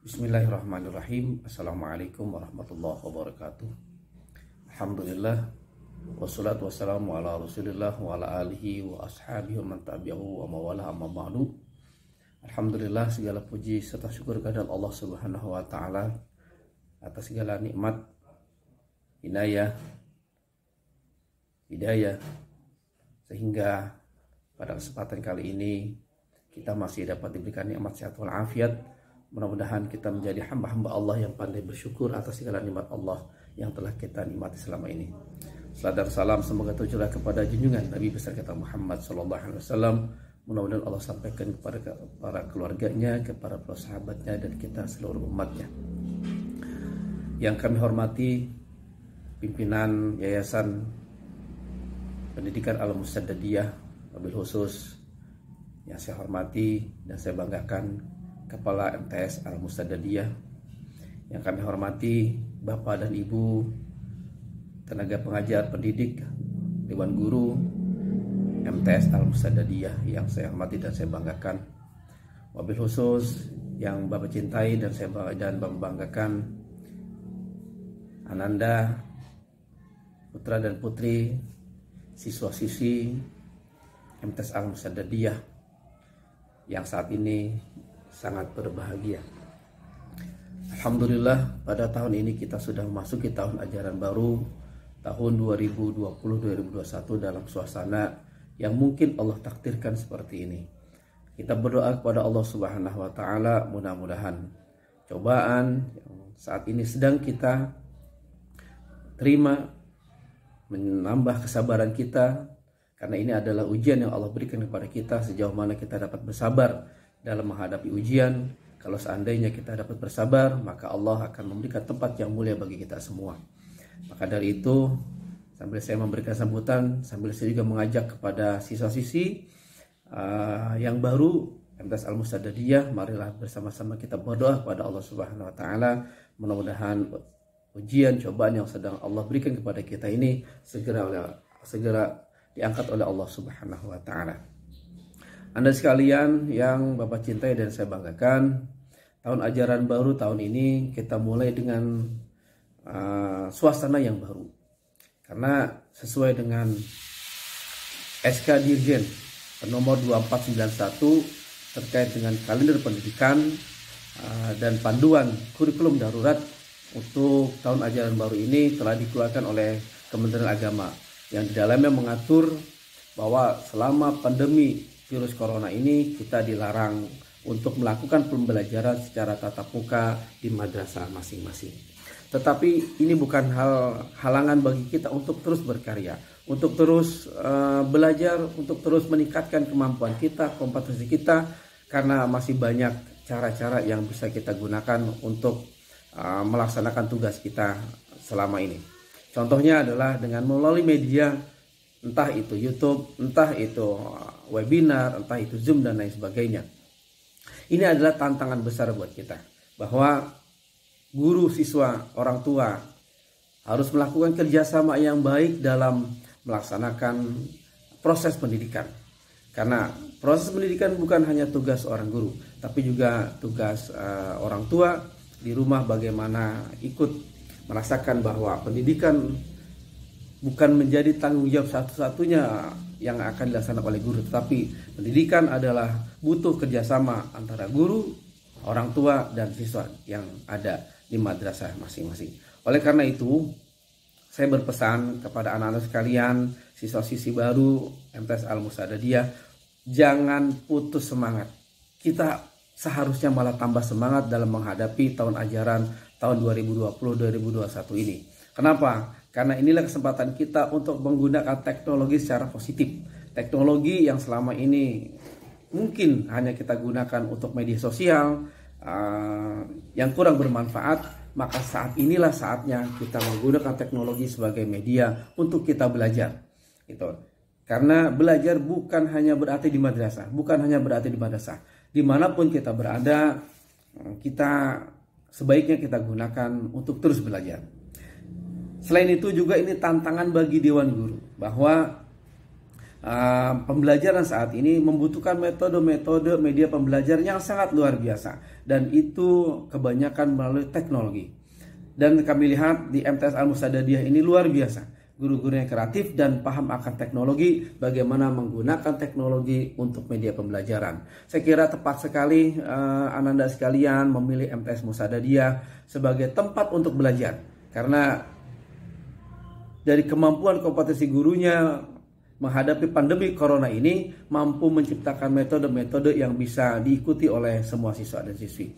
Bismillahirrahmanirrahim. Assalamualaikum warahmatullahi wabarakatuh. Alhamdulillah, wassalatu wassalamu ala rasulillah wa ala alihi wa ashabihi wa man tabi'ahu wa mawala amma ba'du. Alhamdulillah, segala puji serta syukur kehadirat Allah subhanahu wa ta'ala atas segala nikmat, hidayah, sehingga pada kesempatan kali ini kita masih dapat diberikan nikmat sehat wal afiat. Mudah-mudahan kita menjadi hamba-hamba Allah yang pandai bersyukur atas segala nikmat Allah yang telah kita nikmati selama ini. Salam dan salam semoga tercurah kepada junjungan Nabi besar kita Muhammad SAW. Mudah-mudahan Allah sampaikan kepada para keluarganya, kepada para sahabatnya, dan kita seluruh umatnya. Yang kami hormati pimpinan Yayasan Pendidikan Al-Musaddadiyah, wabil khusus yang saya hormati dan saya banggakan Kepala MTS Al-Musaddadiyah, yang kami hormati Bapak dan Ibu tenaga pengajar pendidik, Dewan Guru MTS Al-Musaddadiyah yang saya hormati dan saya banggakan. Wabil khusus yang Bapak cintai dan Bapak banggakan, Ananda, putra dan putri siswa-siswi MTS Al-Musaddadiyah yang saat ini sangat berbahagia. Alhamdulillah, pada tahun ini kita sudah memasuki tahun ajaran baru, tahun 2020-2021 dalam suasana yang mungkin Allah takdirkan seperti ini. Kita berdoa kepada Allah Subhanahu wa taala, mudah-mudahan cobaan yang saat ini sedang kita terima menambah kesabaran kita, karena ini adalah ujian yang Allah berikan kepada kita, sejauh mana kita dapat bersabar dalam menghadapi ujian. Kalau seandainya kita dapat bersabar, maka Allah akan memberikan tempat yang mulia bagi kita semua. Maka dari itu, sambil saya memberikan sambutan, sambil saya juga mengajak kepada siswa-siswi yang baru MTS Al-Musaddadiyah, marilah bersama-sama kita berdoa kepada Allah Subhanahu wa taala. Mudah-mudahan ujian, cobaan yang sedang Allah berikan kepada kita ini segera diangkat oleh Allah Subhanahu wa taala. Anda sekalian yang Bapak cintai dan saya banggakan, tahun ajaran baru tahun ini kita mulai dengan suasana yang baru. Karena sesuai dengan SK Dirjen nomor 2491 terkait dengan kalender pendidikan dan panduan kurikulum darurat untuk tahun ajaran baru ini telah dikeluarkan oleh Kementerian Agama, yang di dalamnya mengatur bahwa selama pandemi virus corona ini kita dilarang untuk melakukan pembelajaran secara tatap muka di madrasah masing-masing. Tetapi ini bukan halangan bagi kita untuk terus berkarya, untuk terus belajar, untuk terus meningkatkan kemampuan kita, kompetensi kita, karena masih banyak cara-cara yang bisa kita gunakan untuk melaksanakan tugas kita selama ini. Contohnya adalah dengan melalui media, entah itu YouTube, entah itu webinar, entah itu Zoom dan lain sebagainya. Ini adalah tantangan besar buat kita, bahwa guru, siswa, orang tua harus melakukan kerjasama yang baik dalam melaksanakan proses pendidikan. Karena proses pendidikan bukan hanya tugas orang guru, tapi juga tugas orang tua di rumah, bagaimana ikut merasakan bahwa pendidikan bukan menjadi tanggung jawab satu-satunya yang akan dilaksanakan oleh guru, tetapi pendidikan adalah butuh kerjasama antara guru, orang tua, dan siswa yang ada di madrasah masing-masing. Oleh karena itu, saya berpesan kepada anak-anak sekalian, siswa-siswi baru MTS Al-Musaddadiyah, jangan putus semangat. Kita seharusnya malah tambah semangat dalam menghadapi tahun ajaran tahun 2020-2021 ini. Kenapa? Karena inilah kesempatan kita untuk menggunakan teknologi secara positif. Teknologi yang selama ini mungkin hanya kita gunakan untuk media sosial yang kurang bermanfaat, maka saat inilah saatnya kita menggunakan teknologi sebagai media untuk kita belajar. Gitu. Karena belajar bukan hanya berarti di madrasah, dimanapun kita berada, kita sebaiknya kita gunakan untuk terus belajar. Selain itu juga ini tantangan bagi Dewan Guru, bahwa pembelajaran saat ini membutuhkan metode-metode media pembelajaran yang sangat luar biasa, dan itu kebanyakan melalui teknologi. Dan kami lihat di MTS Al-Musadadiyah ini luar biasa, guru-gurunya kreatif dan paham akan teknologi, bagaimana menggunakan teknologi untuk media pembelajaran. Saya kira tepat sekali Ananda sekalian memilih MTS Musadadiyah sebagai tempat untuk belajar, karena dari kemampuan kompetensi gurunya menghadapi pandemi corona ini mampu menciptakan metode-metode yang bisa diikuti oleh semua siswa dan siswi.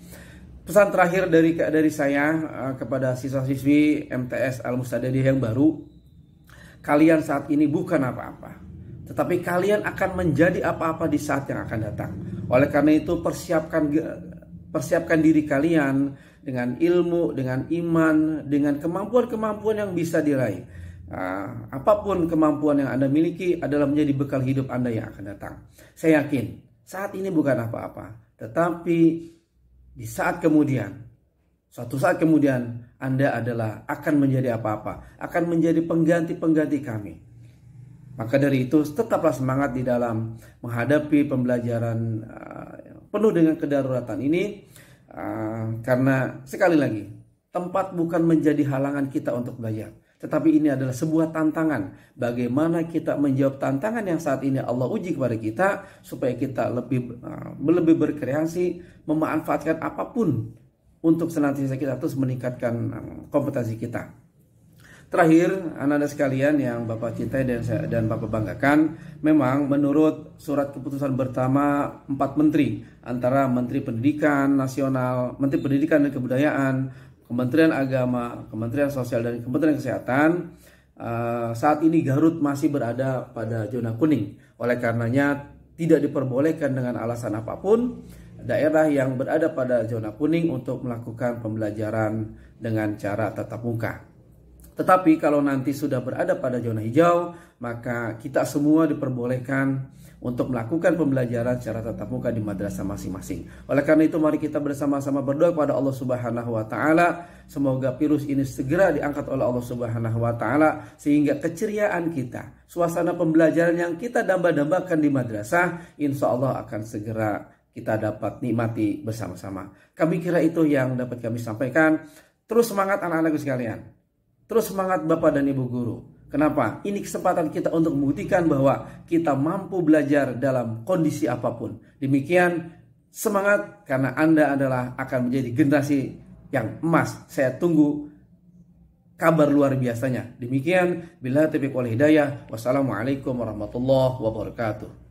Pesan terakhir dari saya kepada siswa-siswi MTS Al-Musadadiyah yang baru, kalian saat ini bukan apa-apa, tetapi kalian akan menjadi apa-apa di saat yang akan datang. Oleh karena itu persiapkan diri kalian dengan ilmu, dengan iman, dengan kemampuan-kemampuan yang bisa diraih. Apapun kemampuan yang Anda miliki adalah menjadi bekal hidup Anda yang akan datang. Saya yakin saat ini bukan apa-apa, tetapi di saat kemudian, suatu saat kemudian Anda akan menjadi apa-apa, akan menjadi pengganti-pengganti kami. Maka dari itu tetaplah semangat di dalam menghadapi pembelajaran penuh dengan kedaruratan ini, karena sekali lagi tempat bukan menjadi halangan kita untuk belajar, tetapi ini adalah sebuah tantangan. Bagaimana kita menjawab tantangan yang saat ini Allah uji kepada kita, supaya kita lebih berkreasi, memanfaatkan apapun untuk senantiasa kita terus meningkatkan kompetensi kita. Terakhir, anak-anak sekalian yang Bapak cintai dan Bapak banggakan, memang menurut surat keputusan bersama 4 menteri, antara Menteri Pendidikan Nasional, Menteri Pendidikan dan Kebudayaan, Kementerian Agama, Kementerian Sosial, dan Kementerian Kesehatan, saat ini Garut masih berada pada zona kuning. Oleh karenanya tidak diperbolehkan dengan alasan apapun daerah yang berada pada zona kuning untuk melakukan pembelajaran dengan cara tatap muka. Tetapi kalau nanti sudah berada pada zona hijau, maka kita semua diperbolehkan untuk melakukan pembelajaran secara tatap muka di madrasah masing-masing. Oleh karena itu mari kita bersama-sama berdoa kepada Allah Subhanahu wa taala, semoga virus ini segera diangkat oleh Allah Subhanahu wa taala, sehingga keceriaan kita, suasana pembelajaran yang kita damba-dambakan di madrasah, insya Allah akan segera kita dapat nikmati bersama-sama. Kami kira itu yang dapat kami sampaikan. Terus semangat anak-anakku sekalian. Terus semangat Bapak dan Ibu guru. Kenapa? Ini kesempatan kita untuk membuktikan bahwa kita mampu belajar dalam kondisi apapun. Demikian, semangat, karena Anda akan menjadi generasi yang emas. Saya tunggu kabar luar biasanya. Demikian, billahi taufiq wal hidayah. Wassalamualaikum warahmatullahi wabarakatuh.